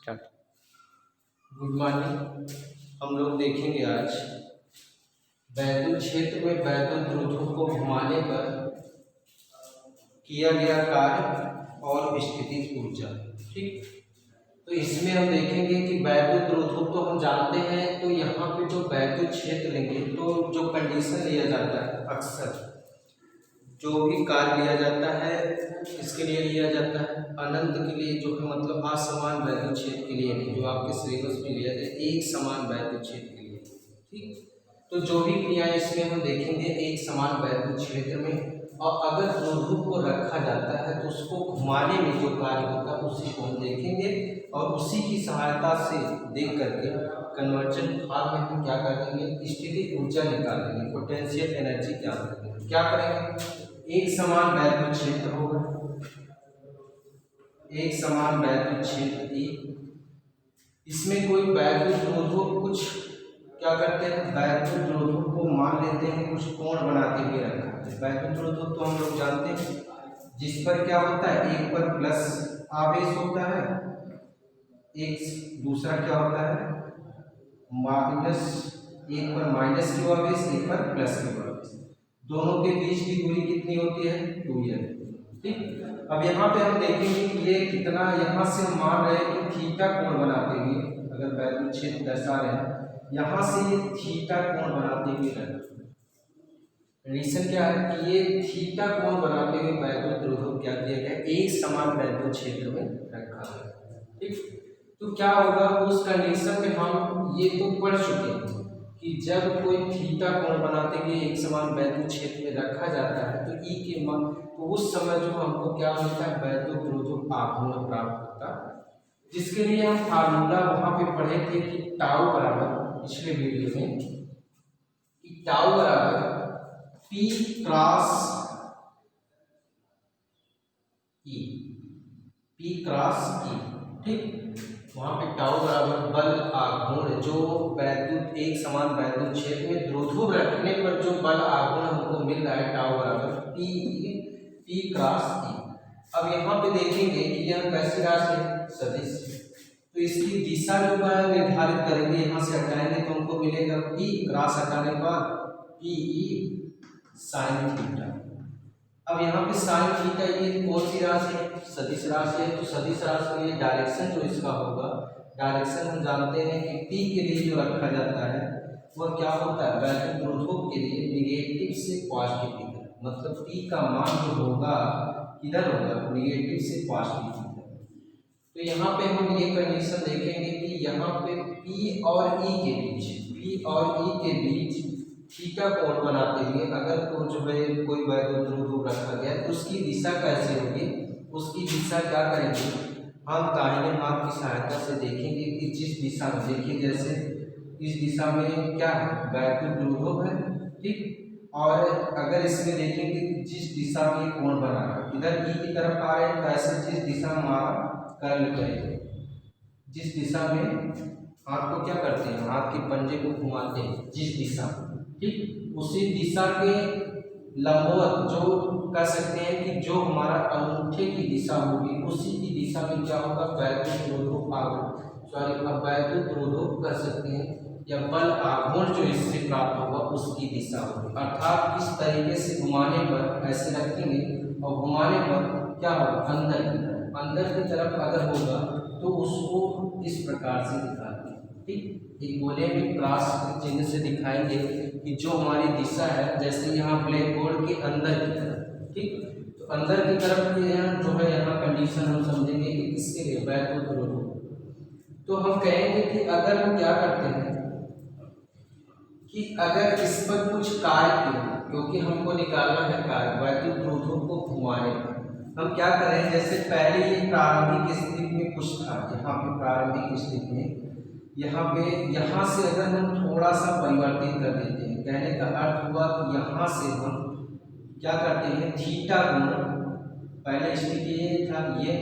Start. Good morning. हम लोग देखेंगे आज वैद्युत क्षेत्र में वैद्युत द्रुतों को घुमाने पर किया गया कार्य और स्थितिज ऊर्जा। ठीक, तो इसमें हम देखेंगे कि वैद्युत द्रुतों तो हम जानते हैं, तो यहाँ पे जो वैद्युत क्षेत्र लेंगे तो जो कंडीशन लिया जाता है, अक्सर जो भी कार्य लिया जाता है इसके लिए लिया जाता है अनंत के लिए, जो है मतलब असमान वैद्युत क्षेत्र के लिए नहीं, जो आपके सिलेबस में लिया जाए एक समान वैद्युत क्षेत्र के लिए। ठीक, तो जो भी क्रियाएं इसमें हम देखेंगे एक समान वैद्युत क्षेत्र में, और अगर द्विध्रुव को रखा जाता है तो उसको घुमाने में जो कार्य होता है उसी को हम देखेंगे, और उसी की सहायता से देख करके कन्वर्जन भाग में हम क्या करेंगे, स्थिति ऊर्जा निकालेंगे, पोटेंशियल एनर्जी क्या करेंगे, क्या करेंगे। एक समान वैद्युत क्षेत्र होगा, एक समान वैद्युत क्षेत्र की, इसमें कोई वैद्युत द्विध्रुव कुछ क्या करते हैं, वैद्युत द्विध्रुव को मान लेते हैं कुछ कोण बनाते हुए रखा है। वैद्युत द्विध्रुव तो हम लोग जानते हैं जिस पर क्या होता है, एक पर प्लस आवेश होता है, एक दूसरा क्या होता है माइनस, एक पर माइनस क्यू आवेश, एक पर प्लस क्यू आवेश, दोनों के बीच की दूरी कितनी होती है, 2l। ठीक, अब यहाँ पे हम देखेंगे कि ये कितना, यहाँ से हम मान रहे हैं कि थीटा कोण बनाते हुए, अगर वैद्युत क्षेत्र दर्शा रहे हैं यहाँ से ये थीटा कोण बनाते हुए रखा, रीजन क्या है कि ये थीटा कोण बनाते हुए वैद्युत द्विध्रुव क्या किया गया, एक समान वैद्युत क्षेत्र में रखा है। ठीक, तो क्या होगा उस कंडीशन में, हम ये तो पढ़ चुके हैं कि जब कोई थीटा कोण बनाते हुए एक समान वैद्युत क्षेत्र में रखा जाता है तो ई के मान, तो उस समय जो हमको क्या होता है, वैद्युत द्विध्रुव आघूर्ण प्राप्त होता है, जिसके लिए हम फार्मूला वहां पे पढ़े थे कि टाउ बराबर, पिछले वीडियो में, कि टाउ बराबर पी क्रॉस ई, पी क्रॉस ई। ठीक, वहां पे टाउ बराबर बल आघूर्ण, जो वैद्युत एक समान वैद्युत क्षेत्र में द्विध्रुव रखने पर जो बल आघूर्ण हमको मिल रहा है, टाउ बराबर पी क्रॉस ई। अब यहाँ पे देखेंगे कि यह कैसी राशि है, सदिश, तो इसकी दिशा जो है निर्धारित करेंगे, यहाँ से हटाएंगे तो हमको मिलेगा पी क्रॉस हटाने के बाद पी ई साइन थीटा। अब यहाँ पे साइन थीटा ये कौन सी राशि है, सदिश राशि है, तो सदिश राशि के लिए डायरेक्शन जो इसका होगा, डायरेक्शन हम जानते हैं कि पी के लिए जो रखा जाता है वह क्या होता है, वैद्युत द्विध्रुव के लिए निगेटिव से पॉजिटिव की तरफ, मतलब पी का मान जो होगा किधर होगा, निगेटिव से पॉजिटिव की तरफ। तो यहाँ पे हम ये कंडीशन देखेंगे कि यहाँ पे P और E के बीच, P और E के बीच थीटा कोण बनाते हुए अगर को जो है कोई वैद्युत द्विध्रुव रखा गया तो उसकी दिशा कैसे होगी, उसकी दिशा क्या करेंगे, हम दाहिने हाथ की सहायता से देखेंगे कि जिस दिशा में, देखिए जैसे इस दिशा में क्या है, वैद्युत द्विध्रुव है। ठीक, और अगर इसमें देखेंगे कि जिस दिशा में कोण बना रहा है, इधर E की तरफ आ रहे हैं तो ऐसे जिस दिशा में हमारा कर्ल करेंगे, जिस दिशा में हाथ को क्या करते हैं, हाथ के पंजे को घुमाते हैं जिस दिशा, ठीक, उसी दिशा के लंबवत, जो कह सकते हैं कि जो हमारा अंगूठे की दिशा होगी उसी की दिशा में क्या होगा, वैद्युत द्विध्रुव आघूर्ण, सॉरी अब वैद्युत द्विध्रुव कर सकते हैं, या बल आघूर्ण जो इससे प्राप्त होगा उसकी दिशा होगी। अर्थात इस तरीके से घुमाने पर ऐसे रखेंगे और घुमाने पर क्या होगा, अंदर की तरफ, अंदर की तरफ अगर होगा तो उसको इस प्रकार से दिखाते हैं। ठीक, एक गोले में क्रॉस चिन्ह से दिखाएंगे कि जो हमारी दिशा है, जैसे यहाँ ब्लैक बोर्ड के अंदर की तरफ, ठीक, तो अंदर की तरफ जो है यहाँ कंडीशन हम समझेंगे कि किसके लिए, वैद्युत द्विध्रुव। तो हम कहेंगे कि अगर हम क्या करते हैं कि अगर इस पर कुछ कार्य किया, क्योंकि हमको निकालना है कार्य वैद्युत द्विध्रुव को घुमाने पर, हम क्या करें, जैसे पहले ये प्रारंभिक स्थिति में कुछ था, यहाँ पे प्रारंभिक स्थिति में, यहाँ से अगर हम थोड़ा सा परिवर्तित कर देते हैं, कहने का अर्थ हुआ कि यहाँ से हम क्या करते हैं, थीटा गुण, पहले स्थिति ये था ये,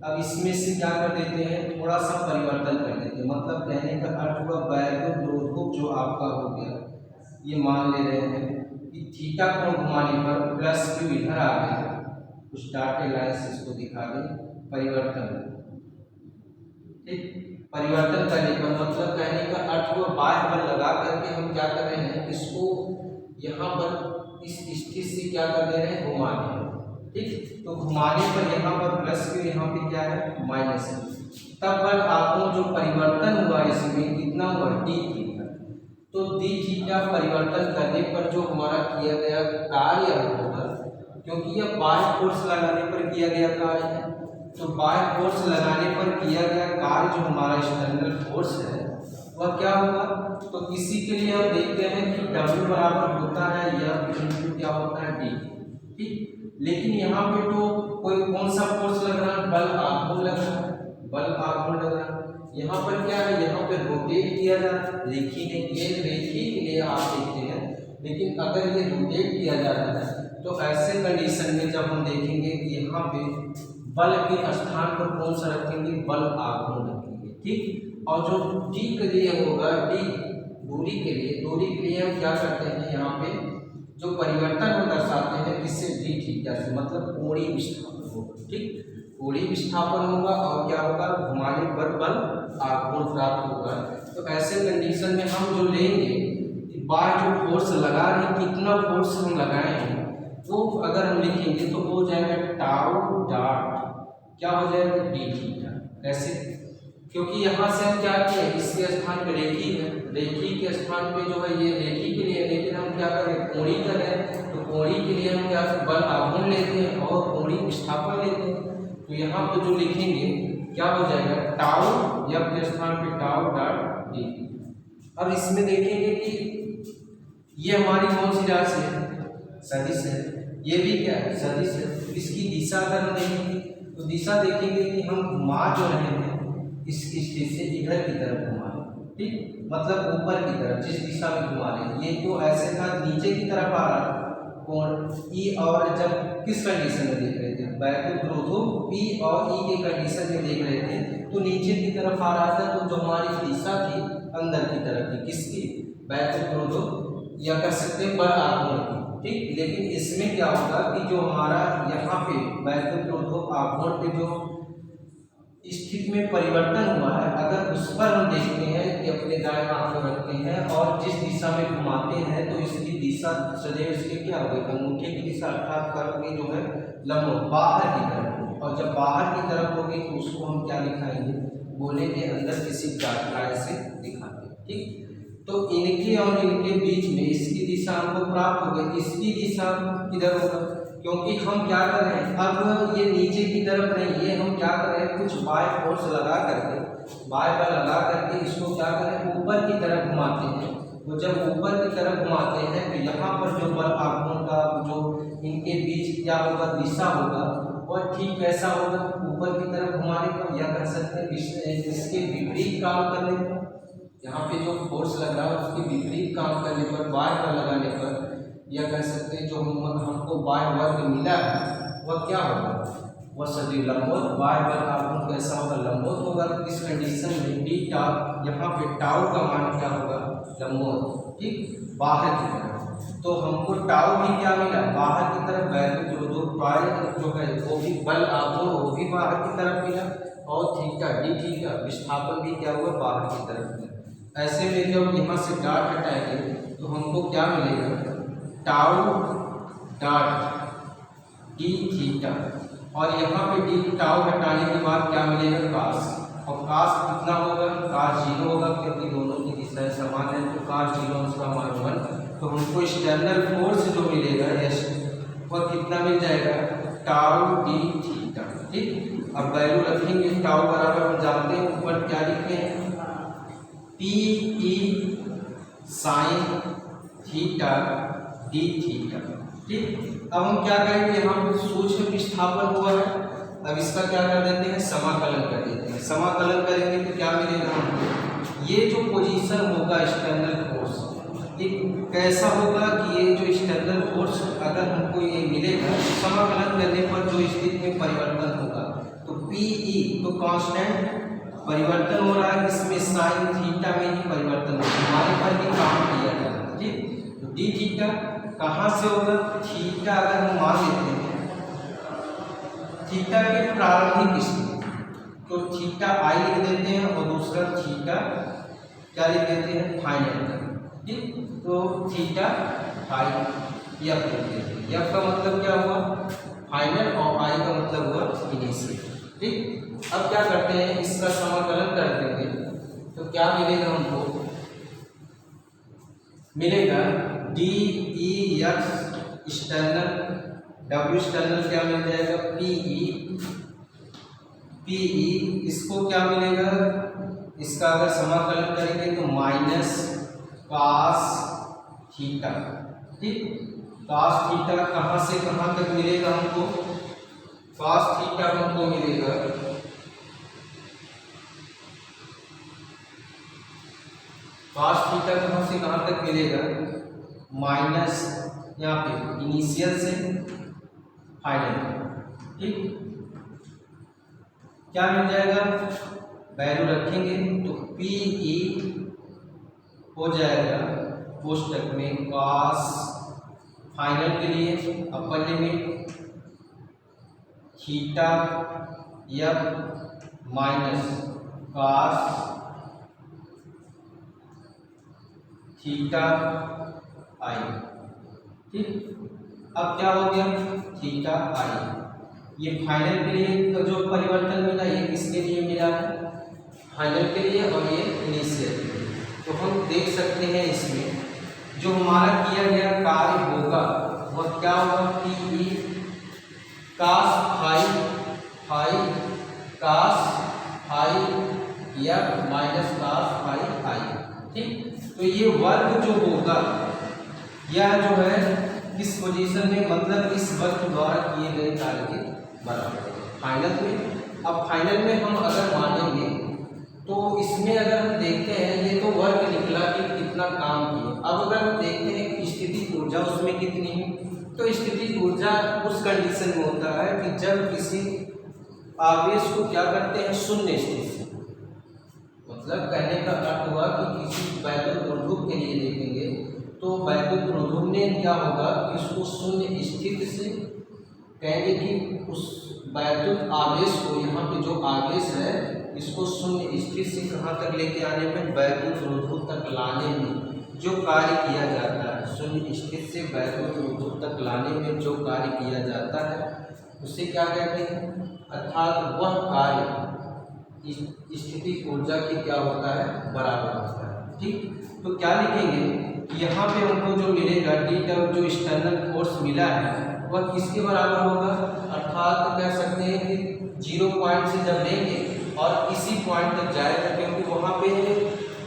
अब इसमें से क्या कर देते हैं, थोड़ा सा परिवर्तन कर देते हैं, मतलब कहने का अर्थ हुआ वैद्युत द्विध्रुव जो आपका हो गया, ये मान ले रहे हैं कि थीटा को घुमाने पर प्लस क्यू इधर आ गया, कुछ डाटे लाइन से इसको दिखा दें, परिवर्तन ठीक, परिवर्तन करने पर मतलब कहने का अर्थ वो बाह्य बल लगा करके हम क्या कर रहे हैं, इसको यहाँ पर इस स्थिति से क्या कर दे रहे हैं, घुमा दे रहे हैं। ठीक, तो घुमाने पर यहाँ पर प्लस के यहाँ पे क्या है, माइनस है। तब बल आघूर्ण जो परिवर्तन हुआ इसमें कितना हुआ, डी थीटा। तो डी थीटा परिवर्तन करने पर जो हमारा किया गया कार्य होगा, क्योंकि यह बाह्य फोर्स लगाने पर किया गया कार्य है, तो बाह्य फोर्स लगाने पर किया गया कार्य जो हमारा एक्सटर्नल फोर्स है वह क्या होगा, तो इसी के लिए हम देखते हैं कि W बराबर होता है यह इनटू क्या होता है डी। ठीक, लेकिन यहाँ पे तो कोई कौन सा फोर्स लग रहा है, बल आघूर्ण लग रहा है, बल आघूर्ण लग रहा है। यहाँ पर क्या है, यहाँ पे रोटेट किया जा रहा है, रेखी ने ये रेखी के लिए आप देखते हैं, लेकिन अगर ये रोटेट किया जा रहा है तो ऐसे कंडीशन में जब हम देखेंगे कि यहाँ पे बल के स्थान पर कौन सा रखेंगे, बल आघूर्ण रखेंगे। ठीक, और जो डी के लिए होगा, डी दूरी के लिए हम क्या करते हैं, यहाँ पे जो परिवर्तन हम दर्शाते हैं किससे, डी थीटा से, मतलब कोणीय विस्थापन होगा। ठीक, कोणीय विस्थापन होगा और क्या होगा, घुमाने पर बल आघूर्ण प्राप्त होगा। तो ऐसे कंडीशन में हम जो लेंगे बाहर जो फोर्स लगा रहे, कितना फोर्स हम लगाए हैं, वो अगर हम लिखेंगे तो हो जाएगा टाउ डॉट क्या हो जाएगा, डी थीटा। कैसे, क्योंकि यहाँ से हम क्या किए, इसके स्थान पे रेखी है, रेखी के स्थान पे जो है ये रेखी के लिए, लेकिन हम क्या करें, कोणीय करें, तो कोणीय के लिए हम क्या बल आघूर्ण लेते हैं और कोणीय विस्थापन लेते हैं। तो यहाँ पे जो लिखेंगे क्या हो जाएगा, टाउ या के स्थान पे टाउ डॉट डी। अब इसमें देखेंगे कि ये हमारी कौन सी राशि है, सदिश है, ये भी क्या है, सदिश है। इसकी दिशा अगर हम देखेंगे तो दिशा देखेंगे कि हम घुमा जो रहे हैं इस स्थिति से इधर की तरफ घुमा रहे हैं। ठीक, मतलब ऊपर की तरफ, जिस दिशा में घुमा रहे हैं, ये तो ऐसे था नीचे की तरफ आ रहा है कोण ई, और जब किस कंडीशन में देख रहे थे, वैद्युत रोधो पी और ई के कंडीशन में देख रहे थे तो नीचे की तरफ आ रहा था, तो जो हमारी दिशा थी अंदर की तरफ थी, किसकी, वैद्युत रोधो या कर सकते हैं बल आघूर्ण की। ठीक, लेकिन इसमें क्या होगा कि जो हमारा यहाँ पे वैद्युत रोधो आघूर्ण पे जो स्थिति में परिवर्तन हुआ है, अगर उस पर हम देखते हैं कि अपने दाएं हाथ में रखते हैं और जिस दिशा में घुमाते हैं तो इसकी दिशा सदैव इसके क्या होगी, अंगूठे की दिशा अर्थात कर्व जो है लंब बाहर की तरफ, और जब बाहर की तरफ होगी तो उसको हम क्या दिखाएंगे, गोले के अंदर किसी डॉट लाइन से दिखाते हैं। ठीक, तो इनके और इनके बीच में इसकी दिशा हमको प्राप्त हो गई, इसकी दिशा किधर होगा, क्योंकि हम क्या कर रहे हैं, अब ये नीचे की तरफ नहीं, ये हम क्या कर रहे हैं, कुछ बाह्य फोर्स लगा करके, बाह्य बल लगा करके इसको क्या करें, ऊपर की तरफ घुमाते हैं। तो जब ऊपर की तरफ घुमाते हैं तो यहाँ पर जो बल आघूर्ण का जो इनके बीच क्या होगा, दिशा होगा, और ठीक कैसा होगा, ऊपर की तरफ घुमाने पर, या कह सकते हैं इसके विपरीत काम करने पर, यहाँ पे जो फोर्स लग रहा है उसके विपरीत काम करने पर, बाह्य बल लगाने पर, या कह सकते हैं जो हमको बाह्य वर्ग मिला है वह क्या होगा, वह सदैव लंबवत, बाह्य बल आघूर्ण कैसा होगा, लंबवत होगा। इस कंडीशन में डी टाउ, यहाँ पे टाउ का मान क्या होगा, लंबवत। ठीक, बाहर की तरफ, तो हमको टाउ भी क्या मिला, बाहर की तरफ, वैद्युत रोधो बाह्य जो है वो भी बल आघूर्ण वो भी बाहर की तरफ मिला, और थीटा डी थीटा विस्थापन भी क्या हुआ, बाहर की तरफ मिला। ऐसे में जब यहाँ से डॉट हटाएंगे तो हमको क्या मिलेगा, टाउ डॉट डी थीटा, और यहाँ पे डी टाउ हटाने के बाद क्या मिलेगा, कास, और कास कितना होगा, कास 0 होगा, क्योंकि दोनों की दिशाएं समान है, तो कास 0 उसका मान 1। तो हमको एक्सटर्नल फोर्स जो मिलेगा यस वह कितना मिल जाएगा, टाउ डी थीटा। ठीक, अब वैल्यू रखेंगे, टाउ बराबर हम जानते हैं ऊपर क्या लिखे हैं, P E sine theta D theta. ठीक, अब हम क्या करेंगे, हम सूक्ष्म विस्थापन हुआ है, अब इसका क्या कर देते हैं, समाकलन कर देते हैं। समाकलन करेंगे तो क्या मिलेगा हमको, ये जो पोजीशन होगा एक्सटर्नल फोर्स, ठीक कैसा होगा कि ये जो एक्सटर्नल फोर्स अगर हमको ये मिलेगा, समाकलन करने पर जो स्थिति में परिवर्तन होगा, तो पी ई तो कांस्टेंट परिवर्तन हो रहा है, इसमें साइन थीटा में ही परिवर्तन होगा, हमारे पर भी काम किया जाएगा। ठीक, तो डी थीटा कहाँ से होगा, थीटा अगर हम मान लेते हैं थीटा के प्रारंभिक स्थिति, तो थीटा आई लिख देते हैं उसका थीटा क्या लिख देते हैं, फाइनल का। ठीक, तो थीटा फाई एफ लिख देते हैं। एफ का मतलब क्या हुआ, फाइनल, और आई का मतलब हुआ इनिशियल। ठीक, अब क्या करते हैं, इसका समाकलन कर देंगे तो क्या मिलेगा हमको, मिलेगा D E x external, W external क्या मिल जाएगा, पी ई, इसको क्या मिलेगा, इसका अगर समाकलन करेंगे तो माइनस कॉस थीटा। ठीक, कॉस थीटा कहाँ से कहाँ तक मिलेगा हमको, कॉस थीटा हमको मिलेगा कॉस थीटा कहाँ से कहाँ तक मिलेगा, माइनस यहाँ पे इनिशियल से फाइनल। ठीक, क्या मिल जाएगा, वैल्यू रखेंगे तो पी ई हो जाएगा कोष्टक में कॉस फाइनल के लिए upper limit theta f minus cos theta i. ठीक, अब क्या हो गया, थीटा आई, ये फाइनल के लिए जो परिवर्तन मिला ये किसके लिए मिला है, फाइनल के लिए, और ये इनिशियल के लिए। तो हम देख सकते हैं इसमें जो हमारा किया गया कार्य होगा वह क्या होगा, P E cos phi cos phi या माइनस कास फाई आई। ठीक, तो ये वर्ग जो होगा यह जो है किस पोजीशन में, मतलब इस वस्तु द्वारा किए गए कार्य के बराबर फाइनल में। अब फाइनल में हम अगर मानेंगे तो इसमें अगर हम देखते हैं ये तो वर्ग निकला कि कितना काम किया। अब अगर हम देखते हैं कि स्थितिज ऊर्जा उसमें कितनी है, तो स्थितिज ऊर्जा उस कंडीशन में होता है कि जब किसी आवेश को क्या करते हैं, शून्य स्थिति से, मतलब कहने का अर्थ हुआ कि किसी वैद्युत रोधक के लिए देखेंगे तो वैद्युत रोधक ने क्या होगा कि उसको शून्य स्थिति से कहेंगे कि उस वैद्युत आवेश को, यहाँ पे जो आवेश है इसको शून्य स्थिति से कहाँ तक लेके आने में, वैद्युत रोधक तक लाने में जो कार्य किया जाता है, शून्य स्थिति से वैद्युत रोधक तक लाने में जो कार्य किया जाता है उसे क्या कहते हैं, अर्थात वह कार्य स्थिति ऊर्जा की क्या होता है, बराबर होता है। ठीक, तो क्या लिखेंगे, यहाँ पे हमको जो मिलेगा डी डब्ल्यू जो एक्सटर्नल फोर्स मिला है वह किसके बराबर होगा, अर्थात कह सकते हैं कि 0 पॉइंट से जब लेंगे और इसी पॉइंट तक जाएगा, क्योंकि वहाँ पे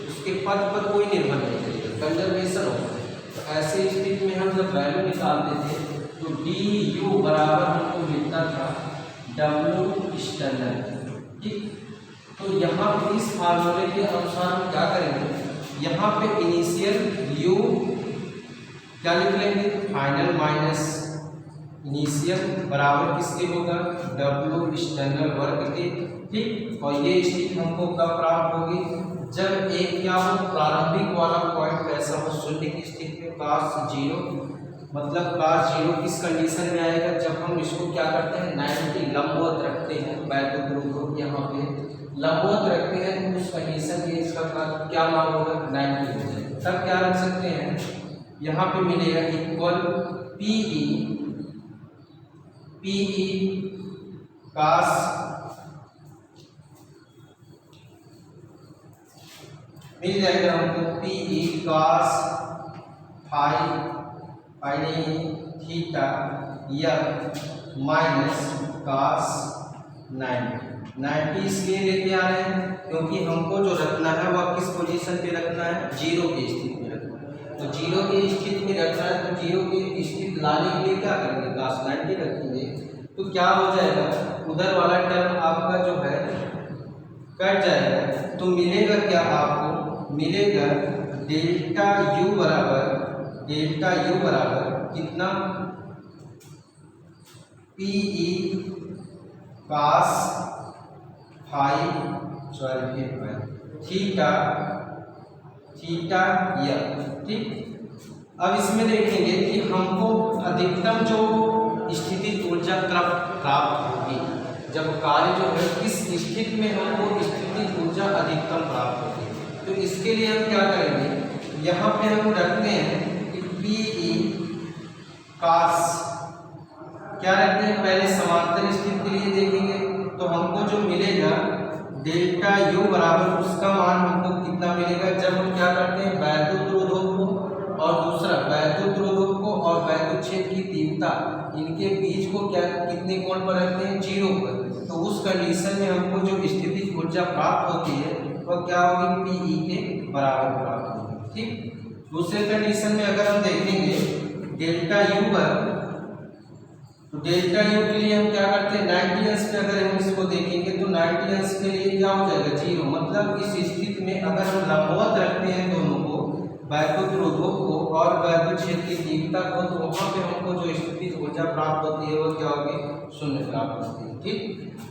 उसके पथ पर कोई निर्भर नहीं करेगा, कंजर्वेशन होगा। तो ऐसे स्थिति में हम जब वैल्यू निकालते थे तो डी यू बराबर हमको मिलता था डब्ल्यू एक्सटर्नल। ठीक, तो यहाँ पे इस फार्मूले के अनुसार हम क्या करेंगे, यहाँ पे इनिशियल यू क्या लिख लेंगे, फाइनल माइनस इनिशियल बराबर किसके होगा, डब्ल्यू एक्सटर्नल वर्ग के। ठीक, और ये स्थिति हमको कब प्राप्त होगी, जब एक क्या हो, प्रारंभिक वाला पॉइंट ऐसा हो शून्य की स्थिति में, cos 0, मतलब cos 0 किस कंडीशन में आएगा, जब हम इसको क्या करते हैं 90 लंबवत रखते हैं, वैद्युत रोधक यहाँ पे लंबवत रखते हैं, उस कंडीशन में इसका क्या मान होगा, 90 हो जाएगा। तब क्या रख सकते हैं, यहाँ पे मिलेगा इक्वल पी ई कास मिल जाएगा हमको, पी ई कास फाई नहीं थीटा या माइनस कास 90 इसलिए लेके आ रहे हैं क्योंकि हमको जो रखना है वह किस पोजीशन पे रखना है, 0 की स्थिति में रखना है। तो 0 की स्थिति में रखना है तो 0 की स्थिति लाने के लिए क्या करेंगे, cos 90 रखेंगे। तो क्या हो जाएगा, उधर वाला टर्म आपका जो है कट जाएगा, तो मिलेगा क्या आपको, मिलेगा डेल्टा यू बराबर कितना, P E cos phi theta या। ठीक, अब इसमें देखेंगे कि हमको अधिकतम जो स्थिति ऊर्जा प्राप्त होगी, जब कार्य जो है किस स्थिति में हमको स्थिति स्थितिज ऊर्जा अधिकतम प्राप्त होती है। तो इसके लिए हम क्या करेंगे, यहाँ पे हम रखते हैं कि पी कास, क्या रखते हैं, पहले समांतर स्थिति के लिए देखेंगे तो हमको जो मिलेगा डेल्टा यू बराबर उसका मान हमको कितना मिलेगा, जब हम क्या करते हैं वैद्युत रोधक को और दूसरा वैद्युत रोधक को और वैद्युत क्षेत्र की तीव्रता इनके बीच को क्या कितने कोण पर रखते हैं, 0 पर। तो उस कंडीशन में हमको जो स्थितिज ऊर्जा प्राप्त होती है वह क्या होगी, पी के बराबर प्राप्त होगी। ठीक, दूसरे कंडीशन में अगर हम देखेंगे डेल्टा यू पर, तो डेल्टा यू के लिए हम क्या करते हैं 90 अंश पे अगर हम इसको देखेंगे तो 90 अंश के लिए क्या हो जाएगा 0। मतलब इस स्थिति में अगर हम लंबवत रखते हैं दोनों को, वैद्युत रोधक को और वैद्युत क्षेत्र की तीव्रता को, तो वहाँ पे हमको जो स्थितिज ऊर्जा प्राप्त होती है वो क्या होगी, 0 प्राप्त होती है। ठीक,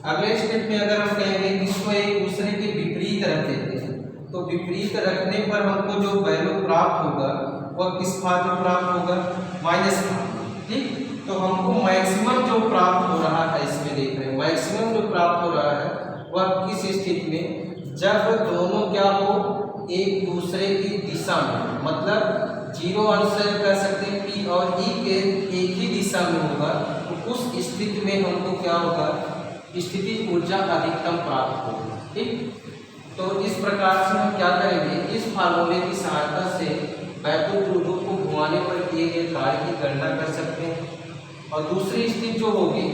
अगले स्टेप में अगर हम कहेंगे इसको एक दूसरे के विपरीत रख देते हैं, तो विपरीत रखने पर हमको जो वैल्यू प्राप्त होगा वह किस भाग में प्राप्त होगा, माइनस भाग में। ठीक, तो हमको मैक्सिमम जो प्राप्त हो रहा है, इसमें देख रहे हैं मैक्सिमम जो प्राप्त हो रहा है वह किस स्थिति में, जब दोनों क्या हो एक दूसरे की दिशा में, मतलब 0 अंश कर सकते हैं पी और ई के एक ही दिशा में होगा, तो उस स्थिति में हमको क्या होगा, स्थितिज ऊर्जा अधिकतम प्राप्त होगी। ठीक, तो इस प्रकार से हम क्या करेंगे, इस फार्मूले की सहायता से वैद्युत रोधक को घुमाने पर किए गए कार्य की गणना कर सकते हैं। और दूसरी स्थिति जो होगी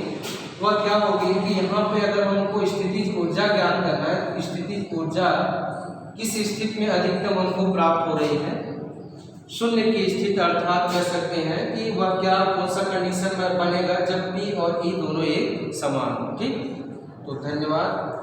वह क्या होगी कि यहाँ पे अगर हमको स्थितिज ऊर्जा ज्ञात करना है, तो स्थितिज ऊर्जा किस स्थिति में अधिकतम हमको प्राप्त हो रही है, 0 की स्थिति, अर्थात कह सकते हैं कि वह क्या कौन सा कंडीशन में बनेगा, जब पी और ई दोनों एक समान हो। ठीक, तो धन्यवाद।